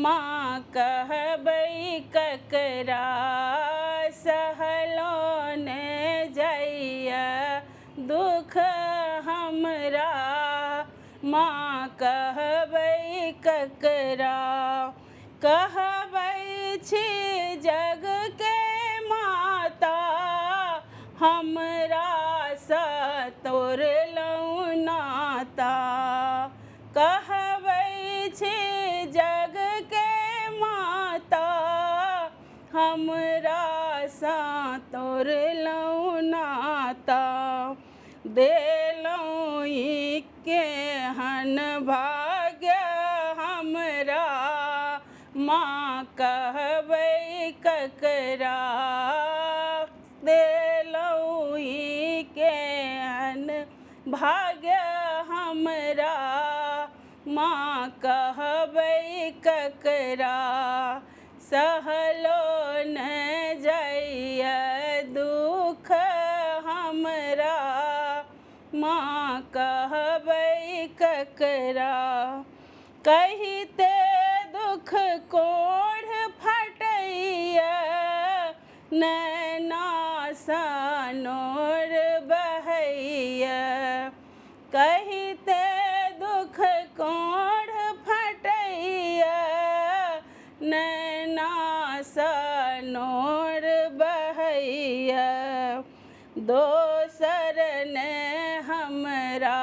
माँ कहबै ककरा सहलो ने जाइया दुख हमरा। माँ कहबै ककरा कहबै छी जग के माता हमरा सा तोड़लहुँ नाता। कहबै छी जग के माता हमरा सा तोड़लहुँ नाता। देलहुँ ई केहन भाग्य हमरा माँ कहबै ककरा। देलहुँ ई केहन भाग्य हमरा माँ कहबै ककरा। सहलो न जाइया दुख हमरा माँ कहबै ककरा। कहिते दुख कोढ़ फटैया नैना सा नोर बहैया। कहिते दुख कोढ़ फटैया नैना सा नोर बहैया। दोसर ने हमरा